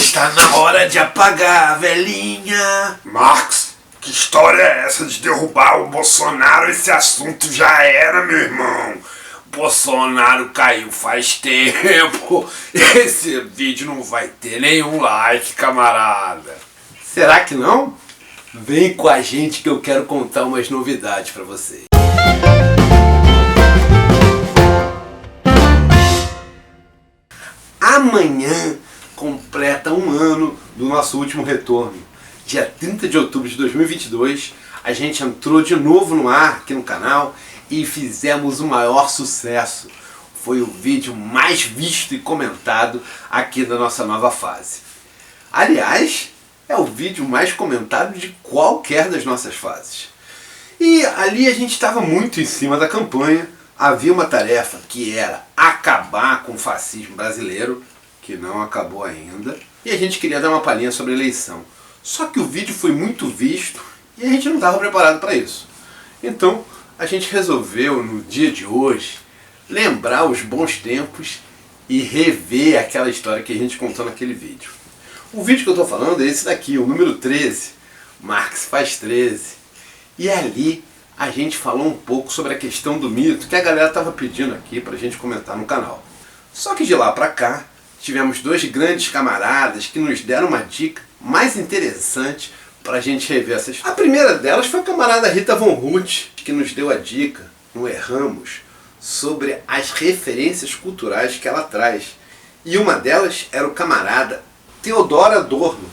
Está na hora de apagar a velhinha. Marx, que história é essa de derrubar o Bolsonaro? Esse assunto já era, meu irmão. Bolsonaro caiu faz tempo. Esse vídeo não vai ter nenhum like, camarada. Será que não? Vem com a gente que eu quero contar umas novidades pra vocês. Amanhã completa um ano do nosso último retorno. Dia 30 de outubro de 2022, a gente entrou de novo no ar aqui no canal e fizemos o maior sucesso. Foi o vídeo mais visto e comentado aqui da nossa nova fase. Aliás, é o vídeo mais comentado de qualquer das nossas fases. E ali a gente estava muito em cima da campanha. Havia uma tarefa que era acabar com o fascismo brasileiro, que não acabou ainda, e a gente queria dar uma palhinha sobre a eleição. Só que o vídeo foi muito visto e a gente não estava preparado para isso. Então a gente resolveu, no dia de hoje, lembrar os bons tempos e rever aquela história que a gente contou naquele vídeo. O vídeo que eu estou falando é esse daqui, o número 13, Marx faz 13. E ali a gente falou um pouco sobre a questão do mito que a galera estava pedindo aqui para a gente comentar no canal. Só que de lá para cá, tivemos dois grandes camaradas que nos deram uma dica mais interessante para a gente rever essa história. A primeira delas foi a camarada Rita Von Huth, que nos deu a dica, no Erramos, sobre as referências culturais que ela traz. E uma delas era o camarada Theodor Adorno.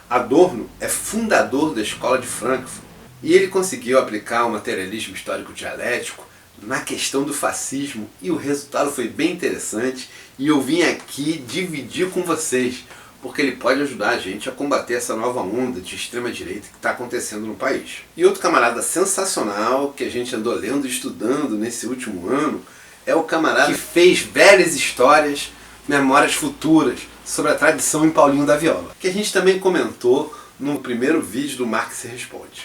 Adorno é fundador da Escola de Frankfurt. E ele conseguiu aplicar o materialismo histórico dialético na questão do fascismo e o resultado foi bem interessante e eu vim aqui dividir com vocês, porque ele pode ajudar a gente a combater essa nova onda de extrema-direita que está acontecendo no país. E outro camarada sensacional que a gente andou lendo e estudando nesse último ano é o camarada que fez velhas histórias, memórias futuras, sobre a tradição em Paulinho da Viola, que a gente também comentou no primeiro vídeo do Marx Responde.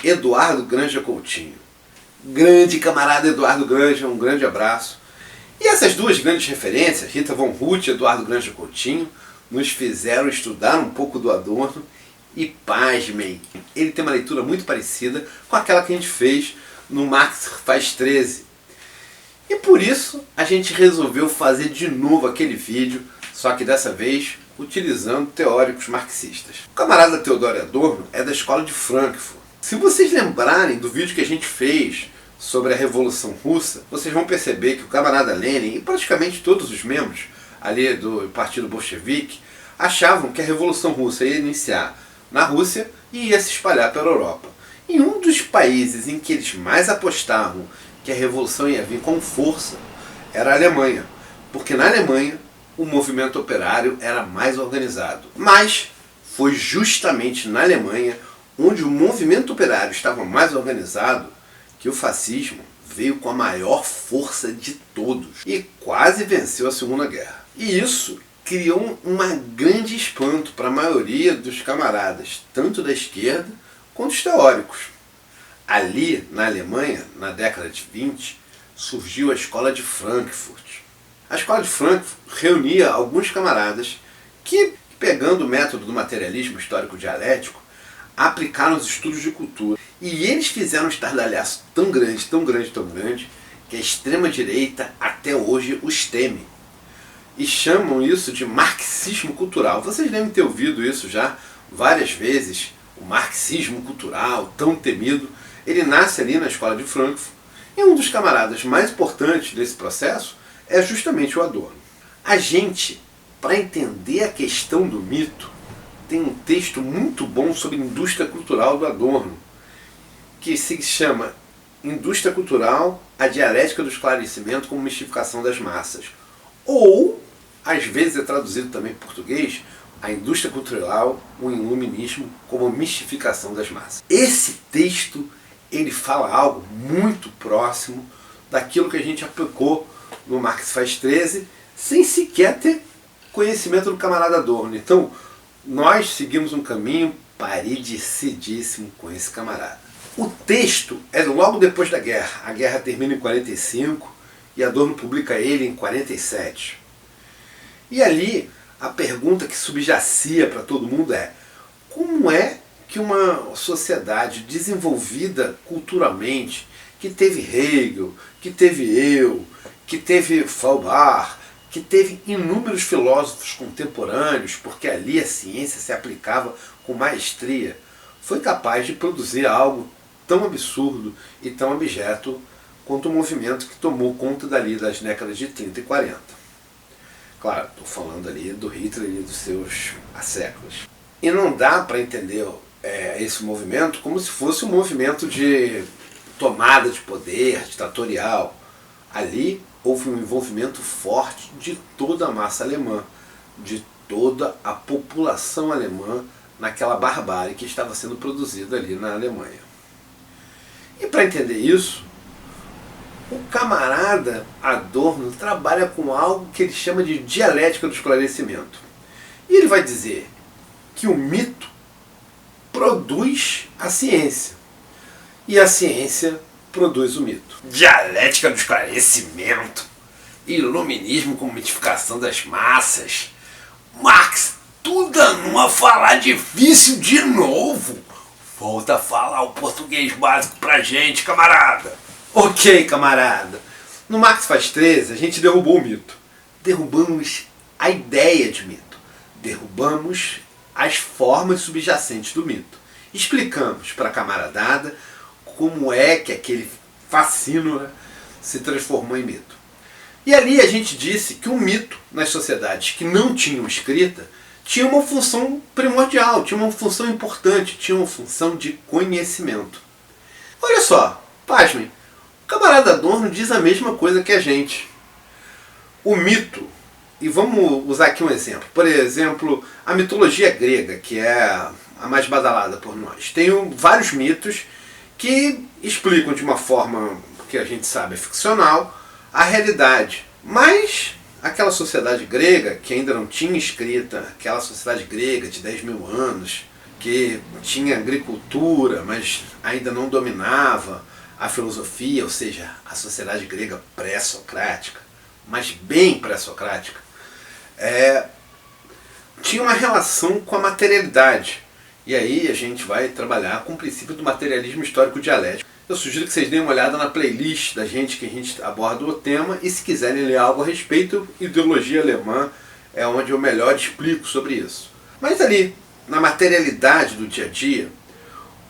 Eduardo Granja Coutinho. Grande camarada Eduardo Granja, um grande abraço. E essas duas grandes referências, Rita Von Huth e Eduardo Granja Coutinho, nos fizeram estudar um pouco do Adorno e pasmem, ele tem uma leitura muito parecida com aquela que a gente fez no Marx faz 13. E por isso a gente resolveu fazer de novo aquele vídeo, só que dessa vez utilizando teóricos marxistas. O camarada Theodor Adorno é da Escola de Frankfurt. Se vocês lembrarem do vídeo que a gente fez sobre a Revolução Russa, vocês vão perceber que o camarada Lenin e praticamente todos os membros ali do Partido Bolchevique achavam que a Revolução Russa ia iniciar na Rússia e ia se espalhar pela Europa. E um dos países em que eles mais apostavam que a Revolução ia vir com força era a Alemanha, porque na Alemanha o movimento operário era mais organizado. Mas foi justamente na Alemanha, onde o movimento operário estava mais organizado, que o fascismo veio com a maior força de todos e quase venceu a Segunda Guerra. E isso criou um grande espanto para a maioria dos camaradas, tanto da esquerda quanto os teóricos. Ali, na Alemanha, na década de 20, surgiu a Escola de Frankfurt. A Escola de Frankfurt reunia alguns camaradas que, pegando o método do materialismo histórico dialético, aplicaram os estudos de cultura. E eles fizeram um estardalhaço tão grande, tão grande, tão grande, que a extrema-direita até hoje os teme. E chamam isso de marxismo cultural. Vocês devem ter ouvido isso já várias vezes. O marxismo cultural, tão temido, ele nasce ali na Escola de Frankfurt. E um dos camaradas mais importantes desse processo é justamente o Adorno. A gente, para entender a questão do mito, tem um texto muito bom sobre indústria cultural do Adorno, que se chama Indústria Cultural, a Dialética do Esclarecimento como Mistificação das Massas. Ou, às vezes é traduzido também em português, a Indústria Cultural, o Iluminismo como Mistificação das Massas. Esse texto, ele fala algo muito próximo daquilo que a gente aplicou no Marx faz 13, sem sequer ter conhecimento do camarada Adorno. Então, nós seguimos um caminho parecidíssimo com esse camarada. O texto é logo depois da guerra. A guerra termina em 45 e Adorno publica ele em 47. E ali a pergunta que subjacia para todo mundo é: como é que uma sociedade desenvolvida culturalmente, que teve Hegel, que teve eu, que teve Feuerbach, que teve inúmeros filósofos contemporâneos, porque ali a ciência se aplicava com maestria, foi capaz de produzir algo tão absurdo e tão abjeto quanto o movimento que tomou conta dali das décadas de 30 e 40. Claro, estou falando ali do Hitler e dos seus séculos. E não dá para entender esse movimento como se fosse um movimento de tomada de poder, ditatorial. Ali houve um envolvimento forte de toda a massa alemã, de toda a população alemã naquela barbárie que estava sendo produzida ali na Alemanha. E para entender isso, o camarada Adorno trabalha com algo que ele chama de dialética do esclarecimento. E ele vai dizer que o mito produz a ciência e a ciência produz o mito. Dialética do esclarecimento, iluminismo com mitificação das massas. Marx, tu danou a falar difícil de novo. Volta a falar o português básico pra gente, camarada. Ok, camarada. No Marx faz 13, a gente derrubou o mito. Derrubamos a ideia de mito. Derrubamos as formas subjacentes do mito. Explicamos para a camaradada como é que aquele fascínio se transformou em mito. E ali a gente disse que o mito, nas sociedades que não tinham escrita, tinha uma função primordial, tinha uma função importante, tinha uma função de conhecimento. Olha só, pasmem, o camarada Adorno diz a mesma coisa que a gente. O mito, e vamos usar aqui um exemplo, por exemplo, a mitologia grega, que é a mais badalada por nós. Tem vários mitos que explicam de uma forma que a gente sabe é ficcional a realidade. Mas aquela sociedade grega que ainda não tinha escrita, aquela sociedade grega de 10 mil anos, que tinha agricultura, mas ainda não dominava a filosofia, ou seja, a sociedade grega pré-socrática, mas bem pré-socrática, tinha uma relação com a materialidade. E aí a gente vai trabalhar com o princípio do materialismo histórico dialético. Eu sugiro que vocês deem uma olhada na playlist da gente, que a gente aborda o tema, e se quiserem ler algo a respeito, ideologia alemã é onde eu melhor explico sobre isso. Mas ali, na materialidade do dia a dia,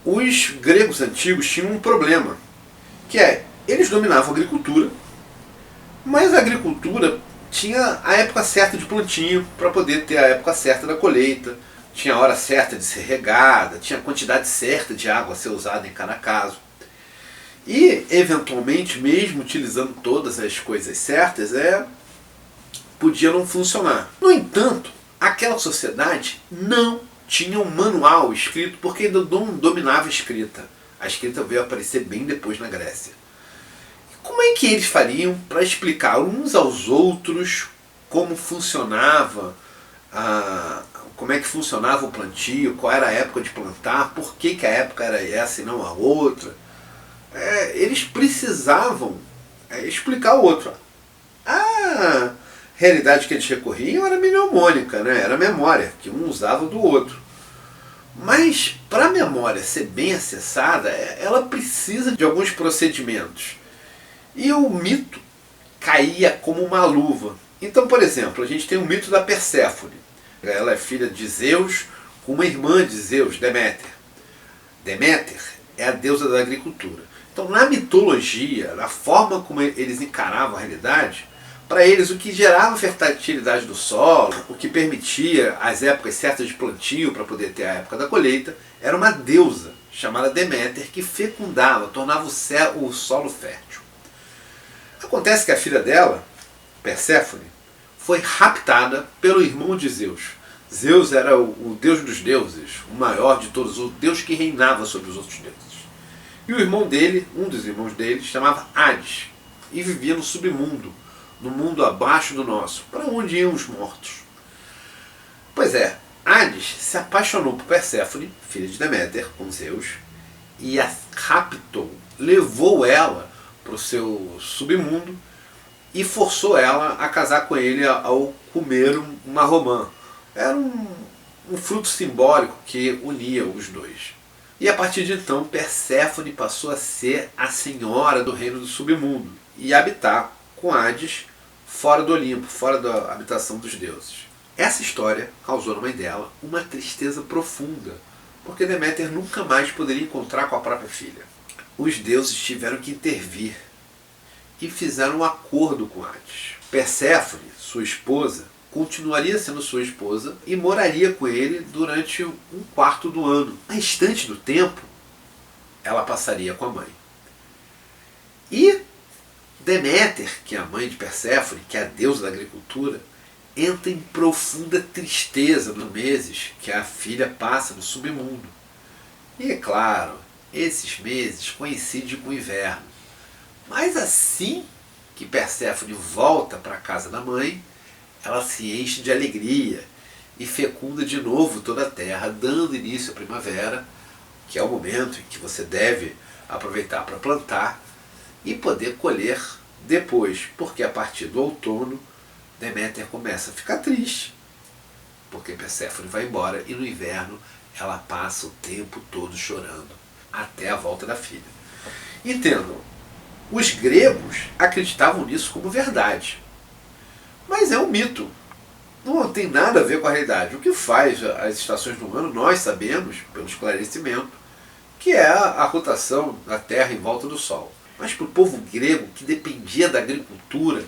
os gregos antigos tinham um problema, que eles dominavam a agricultura, mas a agricultura tinha a época certa de plantio para poder ter a época certa da colheita, tinha a hora certa de ser regada, tinha a quantidade certa de água a ser usada em cada caso. E, eventualmente, mesmo utilizando todas as coisas certas, podia não funcionar. No entanto, aquela sociedade não tinha um manual escrito, porque ainda não dominava a escrita. A escrita veio aparecer bem depois na Grécia. Como é que eles fariam para explicar uns aos outros como funcionava como é que funcionava o plantio, qual era a época de plantar, por que a época era essa e não a outra? Eles precisavam explicar o outro. A realidade que eles recorriam era mnemônica, era a memória, que um usava do outro. Mas para a memória ser bem acessada, ela precisa de alguns procedimentos. E o mito caía como uma luva. Então, por exemplo, a gente tem o mito da Perséfone. Ela é filha de Zeus com uma irmã de Zeus, Deméter. Deméter é a deusa da agricultura. Então, na mitologia, na forma como eles encaravam a realidade, para eles o que gerava a fertilidade do solo, o que permitia as épocas certas de plantio para poder ter a época da colheita, era uma deusa chamada Deméter que fecundava, tornava o solo fértil. Acontece que a filha dela, Perséfone, foi raptada pelo irmão de Zeus. Zeus era o deus dos deuses, o maior de todos, o deus que reinava sobre os outros deuses. E o irmão dele, um dos irmãos dele, chamava Hades, e vivia no submundo, no mundo abaixo do nosso, para onde iam os mortos. Pois Hades se apaixonou por Perséfone, filha de Deméter, com Zeus, e a raptou, levou ela para o seu submundo e forçou ela a casar com ele ao comer uma romã. Era um fruto simbólico que unia os dois. E a partir de então, Perséfone passou a ser a senhora do reino do submundo e habitar com Hades fora do Olimpo, fora da habitação dos deuses. Essa história causou na mãe dela uma tristeza profunda, porque Deméter nunca mais poderia encontrar com a própria filha. Os deuses tiveram que intervir e fizeram um acordo com Hades. Perséfone, sua esposa, continuaria sendo sua esposa e moraria com ele durante 1/4 do ano. O restante do tempo, ela passaria com a mãe. E Deméter, que é a mãe de Perséfone, que é a deusa da agricultura, entra em profunda tristeza nos meses que a filha passa no submundo. E é claro, esses meses coincidem com o inverno. Mas assim que Perséfone volta para a casa da mãe, ela se enche de alegria e fecunda de novo toda a terra, dando início à primavera, que é o momento em que você deve aproveitar para plantar e poder colher depois, porque a partir do outono Deméter começa a ficar triste, porque Perséfone vai embora e no inverno ela passa o tempo todo chorando, até a volta da filha. Entendam, os gregos acreditavam nisso como verdade, mas é um mito, não tem nada a ver com a realidade. O que faz as estações do ano, nós sabemos, pelo esclarecimento, que é a rotação da Terra em volta do Sol. Mas para o povo grego, que dependia da agricultura,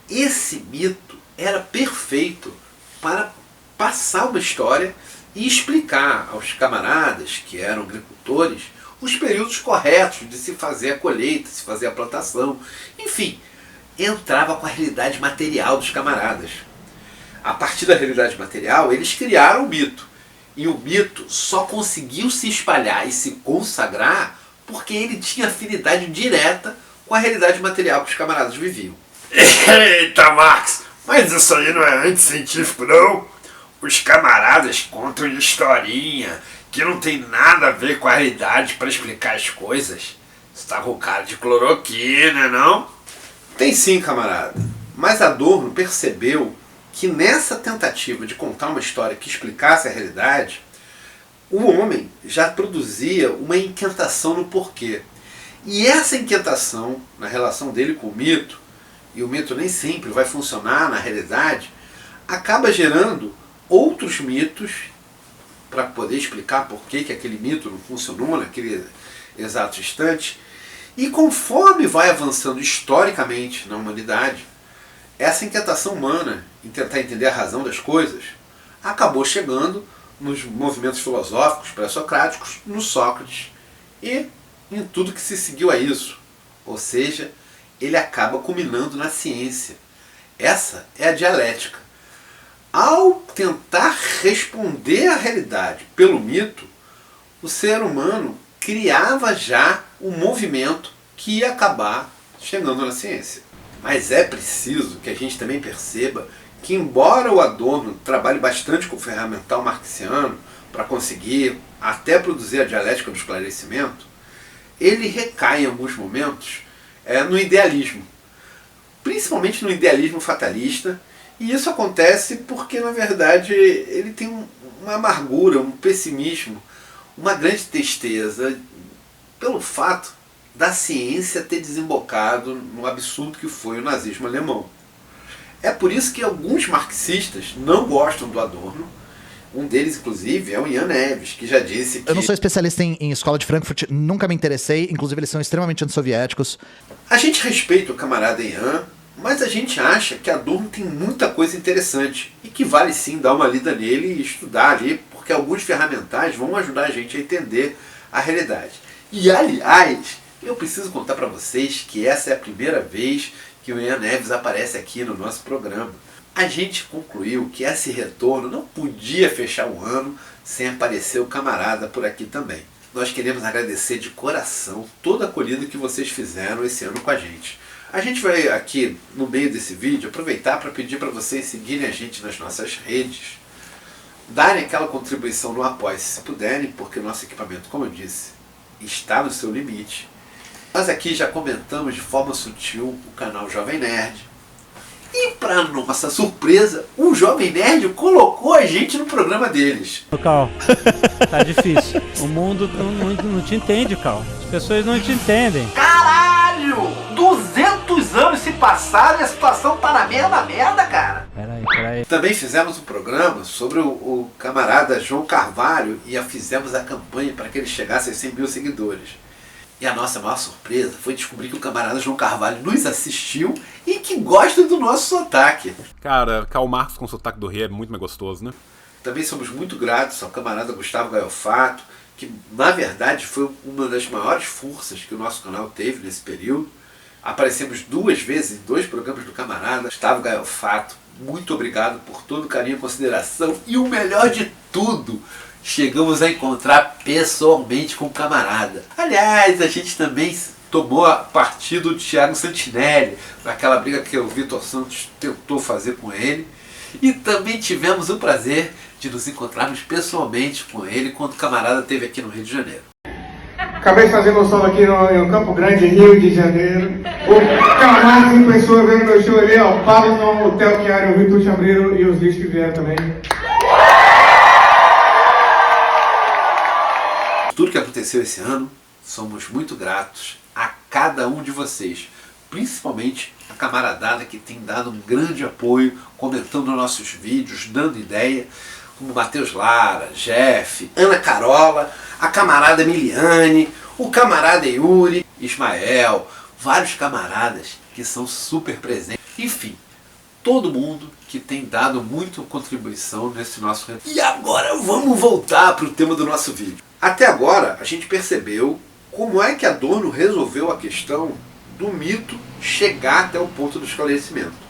esse mito era perfeito para passar uma história e explicar aos camaradas, que eram agricultores, os períodos corretos de se fazer a colheita, se fazer a plantação. Enfim, entrava com a realidade material dos camaradas. A partir da realidade material, eles criaram o mito. E o mito só conseguiu se espalhar e se consagrar porque ele tinha afinidade direta com a realidade material que os camaradas viviam. Eita, Max, mas isso aí não é anticientífico, não? Os camaradas contam historinha que não tem nada a ver com a realidade para explicar as coisas. Você tá com cara de cloroquina, não? Tem sim, camarada. Mas Adorno percebeu que nessa tentativa de contar uma história que explicasse a realidade, o homem já produzia uma inquietação no porquê. E essa inquietação, na relação dele com o mito, e o mito nem sempre vai funcionar na realidade, acaba gerando outros mitos para poder explicar por que aquele mito não funcionou naquele exato instante. E conforme vai avançando historicamente na humanidade, essa inquietação humana em tentar entender a razão das coisas acabou chegando nos movimentos filosóficos pré-socráticos, no Sócrates e em tudo que se seguiu a isso. Ou seja, ele acaba culminando na ciência. Essa é a dialética. Ao tentar responder à realidade pelo mito, o ser humano criava já um movimento que ia acabar chegando na ciência. Mas é preciso que a gente também perceba que, embora o Adorno trabalhe bastante com o ferramental marxiano para conseguir até produzir a dialética do esclarecimento, ele recai em alguns momentos no idealismo, principalmente no idealismo fatalista, e isso acontece porque, na verdade, ele tem uma amargura, um pessimismo, uma grande tristeza pelo fato da ciência ter desembocado no absurdo que foi o nazismo alemão. É por isso que alguns marxistas não gostam do Adorno. Um deles, inclusive, é o Ian Neves, que já disse que... Eu não sou especialista em escola de Frankfurt, nunca me interessei, inclusive eles são extremamente antissoviéticos. A gente respeita o camarada Ian, mas a gente acha que Adorno tem muita coisa interessante e que vale sim dar uma lida nele e estudar ali, porque alguns ferramentais vão ajudar a gente a entender a realidade. E, aliás, eu preciso contar para vocês que essa é a primeira vez que o Ian Neves aparece aqui no nosso programa. A gente concluiu que esse retorno não podia fechar o ano sem aparecer o camarada por aqui também. Nós queremos agradecer de coração toda a acolhida que vocês fizeram esse ano com a gente. A gente vai aqui, no meio desse vídeo, aproveitar para pedir para vocês seguirem a gente nas nossas redes, darem aquela contribuição no Apoia-se se puderem, porque o nosso equipamento, como eu disse, está no seu limite. Nós aqui já comentamos de forma sutil o canal Jovem Nerd, E para nossa surpresa, o Jovem Nerd colocou a gente no programa deles. Cal, tá difícil. O mundo não te entende, Cal. As pessoas não te entendem. Caralho! 200 anos se passaram e a situação tá na mesma merda, cara. Peraí. Também fizemos um programa sobre o camarada João Carvalho e fizemos a campanha para que ele chegasse a 100 mil seguidores. E a nossa maior surpresa foi descobrir que o camarada João Carvalho nos assistiu e que gosta do nosso sotaque. Cara, Karl Marx com o sotaque do rei é muito mais gostoso, né? Também somos muito gratos ao camarada Gustavo Gaiofato, que na verdade foi uma das maiores forças que o nosso canal teve nesse período. Aparecemos 2 vezes em 2 programas do camarada Gustavo Gaiofato. Muito obrigado por todo o carinho e consideração. E o melhor de tudo, chegamos a encontrar pessoalmente com o camarada. Aliás, a gente também tomou a partido do Thiago Santinelli, naquela briga que o Vitor Santos tentou fazer com ele. E também tivemos o prazer de nos encontrarmos pessoalmente com ele quando o camarada esteve aqui no Rio de Janeiro. Acabei de fazer meu solo aqui no Campo Grande, Rio de Janeiro. O Karl Marx em pessoa veio no meu show ali, ó. Pablo, o Theo Chiari, o Vitor Chambreiro e os lixos que vieram também. Tudo que aconteceu esse ano, somos muito gratos a cada um de vocês, principalmente a camaradada que tem dado um grande apoio, comentando nossos vídeos, dando ideia, como Matheus Lara, Jeff, Ana Carola, a camarada Emiliane, o camarada Yuri, Ismael, vários camaradas que são super presentes. Enfim, todo mundo que tem dado muita contribuição nesse nosso retorno. E agora vamos voltar para o tema do nosso vídeo. Até agora a gente percebeu como é que Adorno resolveu a questão do mito chegar até o ponto do esclarecimento.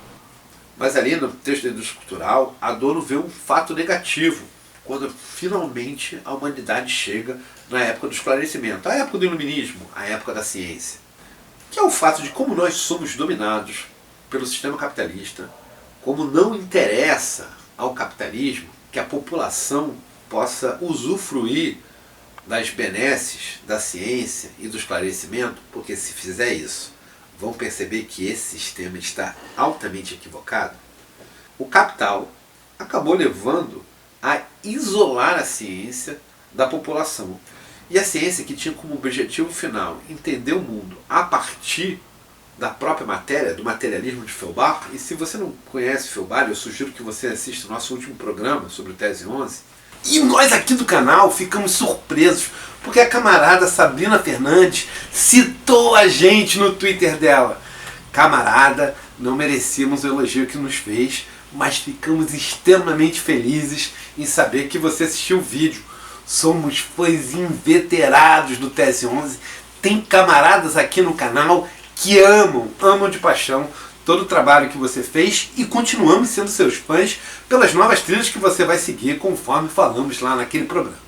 Mas ali no texto da indústria cultural, Adorno vê um fato negativo quando finalmente a humanidade chega na época do esclarecimento, a época do iluminismo, a época da ciência. Que é o fato de como nós somos dominados pelo sistema capitalista, como não interessa ao capitalismo que a população possa usufruir das benesses da ciência e do esclarecimento, porque se fizer isso, vão perceber que esse sistema está altamente equivocado. O capital acabou levando a isolar a ciência da população. E a ciência, que tinha como objetivo final entender o mundo a partir da própria matéria, do materialismo de Feuerbach. E se você não conhece Feuerbach, eu sugiro que você assista o nosso último programa sobre o Tese 11. E nós aqui do canal ficamos surpresos, porque a camarada Sabrina Fernandes citou a gente no Twitter dela. Camarada, não merecíamos o elogio que nos fez, mas ficamos extremamente felizes em saber que você assistiu o vídeo. Somos fãs inveterados do Tese 11. Tem camaradas aqui no canal que amam de paixão todo o trabalho que você fez, e continuamos sendo seus fãs pelas novas trilhas que você vai seguir conforme falamos lá naquele programa.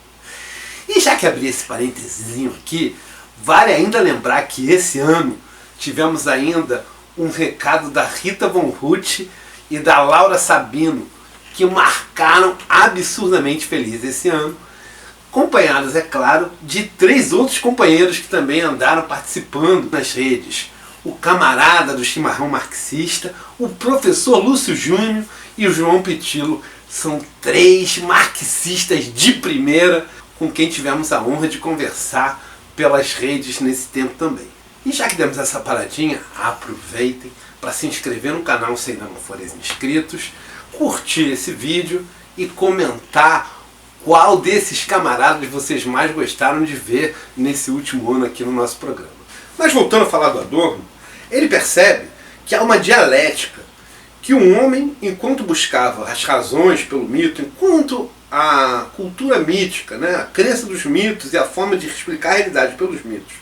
E já que abri esse parênteses aqui, vale ainda lembrar que esse ano tivemos ainda um recado da Rita Von Huth e da Laura Sabino, que marcaram absurdamente feliz esse ano, acompanhados, é claro, de 3 outros companheiros que também andaram participando nas redes. O camarada do chimarrão marxista, o professor Lúcio Júnior e o João Pitilo. São 3 marxistas de primeira com quem tivemos a honra de conversar pelas redes nesse tempo também. E já que demos essa paradinha, aproveitem para se inscrever no canal se ainda não forem inscritos, curtir esse vídeo e comentar qual desses camaradas vocês mais gostaram de ver nesse último ano aqui no nosso programa. Mas voltando a falar do Adorno, ele percebe que há uma dialética, que um homem, enquanto buscava as razões pelo mito, enquanto a cultura mítica, né, a crença dos mitos e a forma de explicar a realidade pelos mitos,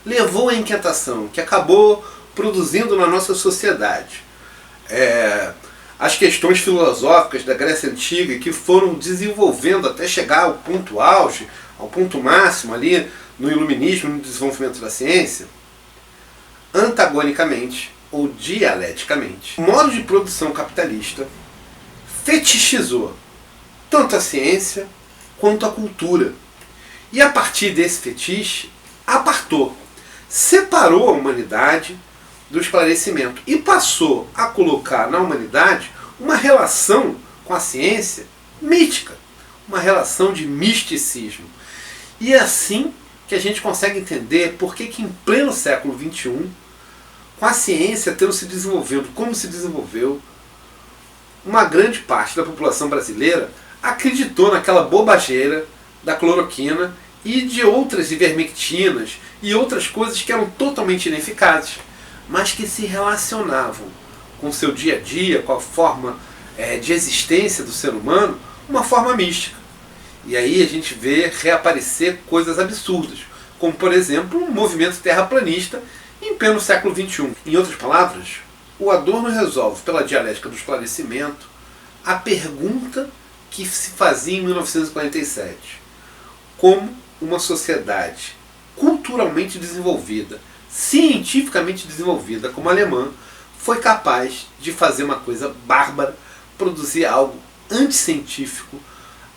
levou à inquietação que acabou produzindo na nossa sociedade as questões filosóficas da Grécia Antiga, que foram desenvolvendo até chegar ao ponto auge, ao ponto máximo ali no iluminismo, no desenvolvimento da ciência. Antagonicamente ou dialeticamente, o modo de produção capitalista fetichizou tanto a ciência quanto a cultura. E a partir desse fetiche, apartou, separou a humanidade do esclarecimento e passou a colocar na humanidade uma relação com a ciência mítica, uma relação de misticismo. E é assim que a gente consegue entender por que em pleno século XXI, com a ciência tendo se desenvolvido como se desenvolveu, uma grande parte da população brasileira acreditou naquela bobageira da cloroquina e de outras ivermectinas e outras coisas que eram totalmente ineficazes, mas que se relacionavam com o seu dia a dia, com a forma de existência do ser humano, uma forma mística. E aí a gente vê reaparecer coisas absurdas, como por exemplo um movimento terraplanista em pleno século XXI. Em outras palavras, o Adorno resolve, pela dialética do esclarecimento, a pergunta que se fazia em 1947. Como uma sociedade culturalmente desenvolvida, cientificamente desenvolvida, como a alemã, foi capaz de fazer uma coisa bárbara, produzir algo anticientífico,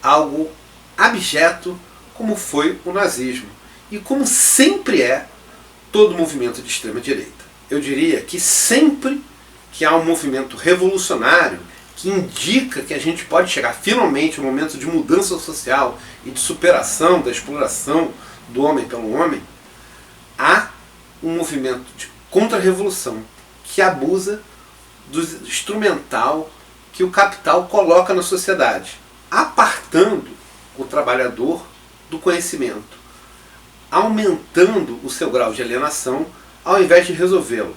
algo abjeto, como foi o nazismo. E como sempre é todo movimento de extrema-direita. Eu diria que sempre que há um movimento revolucionário que indica que a gente pode chegar finalmente a um momento de mudança social e de superação da exploração do homem pelo homem, há um movimento de contra-revolução que abusa do instrumental que o capital coloca na sociedade, apartando o trabalhador do conhecimento, aumentando o seu grau de alienação ao invés de resolvê-lo,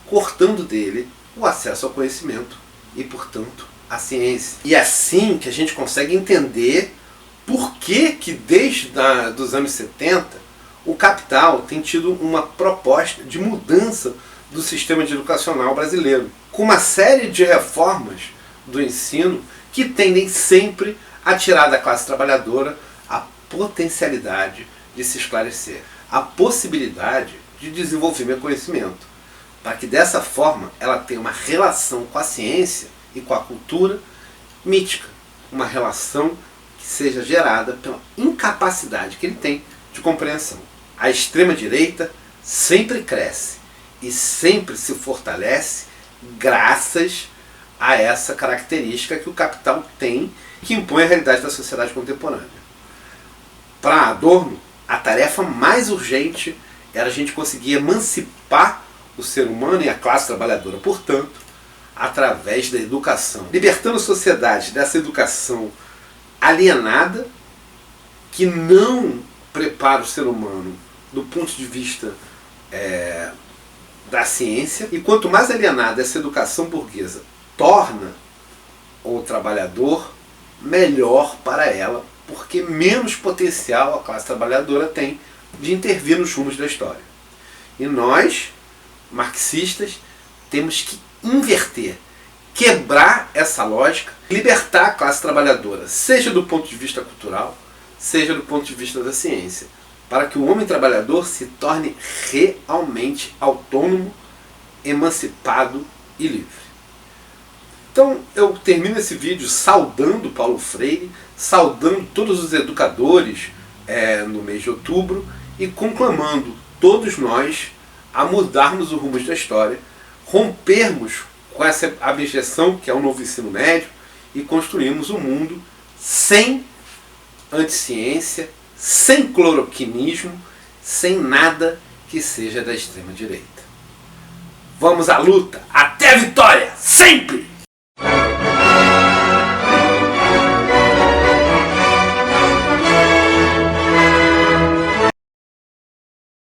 cortando dele o acesso ao conhecimento e, portanto, à ciência. E é assim que a gente consegue entender por que desde os anos 70 o capital tem tido uma proposta de mudança do sistema educacional brasileiro, com uma série de reformas do ensino que tendem sempre a tirar da classe trabalhadora a potencialidade de se esclarecer, a possibilidade de desenvolver conhecimento, para que dessa forma ela tenha uma relação com a ciência e com a cultura mítica, uma relação que seja gerada pela incapacidade que ele tem de compreensão. A extrema-direita sempre cresce e sempre se fortalece graças a essa característica que o capital tem, que impõe a realidade da sociedade contemporânea. Para Adorno, a tarefa mais urgente era a gente conseguir emancipar o ser humano e a classe trabalhadora, portanto, através da educação, libertando a sociedade dessa educação alienada que não prepara o ser humano do ponto de vista da ciência, e quanto mais alienada essa educação burguesa torna o trabalhador, melhor para ela, porque menos potencial a classe trabalhadora tem de intervir nos rumos da história. E nós, marxistas, temos que inverter, quebrar essa lógica, libertar a classe trabalhadora, seja do ponto de vista cultural, seja do ponto de vista da ciência, para que o homem trabalhador se torne realmente autônomo, emancipado e livre. Então eu termino esse vídeo saudando Paulo Freire, saudando todos os educadores no mês de outubro e conclamando todos nós a mudarmos os rumos da história, rompermos com essa abjeção que é o novo ensino médio e construirmos um mundo sem anticiência, sem cloroquinismo, sem nada que seja da extrema direita. Vamos à luta, até a vitória, sempre!